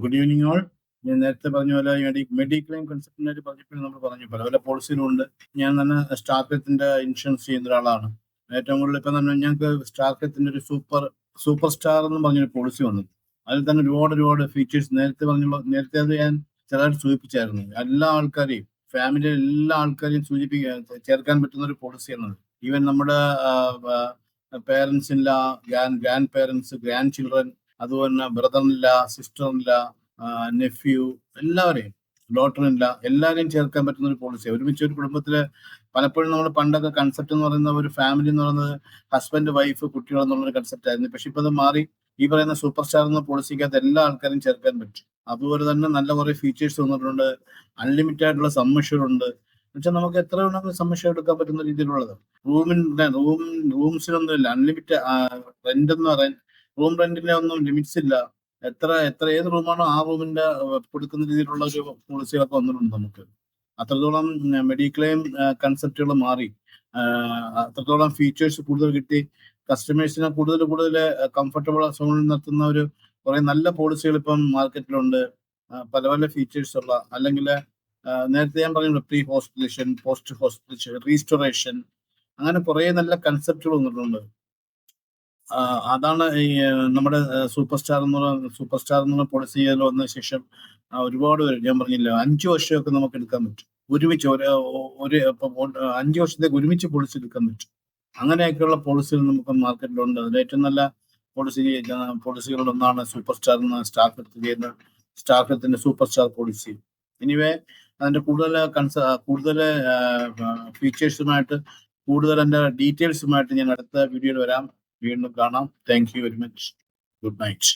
Good evening all. ഞാൻ നേരത്തെ പറഞ്ഞ പോലെ മെഡിക്ലെയിം കൺസെപ്റ്റിനായിട്ട് പറഞ്ഞപ്പോഴും നമ്മൾ പറഞ്ഞു പല പല പോളിസികളുണ്ട്. ഞാൻ തന്നെ സ്റ്റാർക്കത്തിന്റെ ഇൻഷുറൻസ് ചെയ്യുന്ന ഒരാളാണ്. ഏറ്റവും കൂടുതൽ ഇപ്പം തന്നെ ഞങ്ങൾക്ക് സ്റ്റാർക്കത്തിന്റെ ഒരു സൂപ്പർ സ്റ്റാർ എന്ന് പറഞ്ഞൊരു പോളിസി വന്നു. അതിൽ തന്നെ ഒരുപാട് ഫീച്ചേഴ്സ് നേരത്തെ അത് ഞാൻ ചിലർ സൂചിപ്പിച്ചായിരുന്നു. എല്ലാ ആൾക്കാരെയും ഫാമിലിയിലെ എല്ലാ ആൾക്കാരെയും ചേർക്കാൻ പറ്റുന്ന ഒരു പോളിസിയാണ്. ഈവൻ നമ്മുടെ പേരൻസില്ല, ഗ്രാൻഡ് പേരൻസ്, ഗ്രാൻഡ് ചിൽഡ്രൻ, അതുപോലെ ബ്രദറിനില്ല, സിസ്റ്ററിനില്ല, നെഫ്യൂ, എല്ലാവരെയും, ഡോട്ടറിനില്ല, എല്ലാവരെയും ചേർക്കാൻ പറ്റുന്ന ഒരു പോളിസി. ഒരുമിച്ച് ഒരു കുടുംബത്തില് പലപ്പോഴും നമ്മൾ പണ്ടൊക്കെ കൺസെപ്റ്റ് എന്ന് പറയുന്ന ഒരു ഫാമിലി എന്ന് പറയുന്നത് ഹസ്ബൻഡ്, വൈഫ്, കുട്ടികൾ എന്നുള്ളൊരു കൺസെപ്റ്റ് ആയിരുന്നു. പക്ഷെ ഇപ്പൊ അത് മാറി. ഈ പറയുന്ന സൂപ്പർ സ്റ്റാർ എന്ന പോളിസിക്കകത്ത് എല്ലാ ആൾക്കാരും ചേർക്കാൻ പറ്റും. അതുപോലെ തന്നെ നല്ല കുറെ ഫീച്ചേഴ്സ് വന്നിട്ടുണ്ട്. അൺലിമിറ്റഡ് ആയിട്ടുള്ള സമ്മഷൻ ഉണ്ട്. എന്നുവെച്ചാൽ നമുക്ക് എത്ര വേണമെങ്കിലും സമ്മഷൻ എടുക്കാൻ പറ്റുന്ന രീതിയിലുള്ളത്. റൂംസിനൊന്നും ഇല്ല, അൺലിമിറ്റഡ് റെന്റ് എന്ന് പറയാൻ. റൂം റെന്റിന്റെ ഒന്നും ലിമിറ്റ്സ് ഇല്ല. ഏത് റൂമാണോ ആ റൂമിന്റെ കൊടുക്കുന്ന രീതിയിലുള്ള ഒരു പോളിസികളൊക്കെ വന്നിട്ടുണ്ട് നമുക്ക്. അത്രത്തോളം മെഡിക്ലെയിം കൺസെപ്റ്റുകൾ മാറി. അത്രത്തോളം ഫീച്ചേഴ്സ് കൂടുതൽ കിട്ടി. കസ്റ്റമേഴ്സിനെ കൂടുതൽ കംഫർട്ടബിൾ സോണിൽ നിർത്തുന്ന ഒരു കുറെ നല്ല പോളിസികൾ ഇപ്പം മാർക്കറ്റിലുണ്ട്. പല പല ഫീച്ചേഴ്സ് ഉള്ള, അല്ലെങ്കിൽ നേരത്തെ ഞാൻ പറഞ്ഞു പ്രീ ഹോസ്പിറ്റലേഷൻ, പോസ്റ്റ് ഹോസ്പിറ്റലേഷൻ, റീസ്റ്റോറേഷൻ, അങ്ങനെ കുറെ നല്ല കൺസെപ്റ്റുകൾ വന്നിട്ടുണ്ട്. അതാണ് ഈ നമ്മുടെ സൂപ്പർ സ്റ്റാർ എന്നുള്ള പോളിസി വന്ന ശേഷം ഒരുപാട് പേര്, ഞാൻ പറഞ്ഞില്ല, 5 വർഷമൊക്കെ നമുക്ക് എടുക്കാൻ പറ്റും ഒരുമിച്ച്. ഒരു 5 വർഷത്തേക്ക് ഒരുമിച്ച് പോളിസി എടുക്കാൻ പറ്റും. അങ്ങനെയൊക്കെയുള്ള പോളിസികൾ നമുക്ക് മാർക്കറ്റിലുണ്ട്. അതിൽ ഏറ്റവും നല്ല പോളിസികളുടെ ഒന്നാണ് സൂപ്പർ സ്റ്റാർ എന്ന സ്റ്റാർക്കത്തിന്റെ സൂപ്പർ സ്റ്റാർ പോളിസി. എനിവേ, അതിന്റെ കൂടുതൽ ഫീച്ചേഴ്സുമായിട്ട്, കൂടുതൽ എൻ്റെ ഡീറ്റെയിൽസുമായിട്ട് ഞാൻ അടുത്ത വീഡിയോയിൽ വരാം. വീണ്ടും കാണാം. Thank you very much. Good night.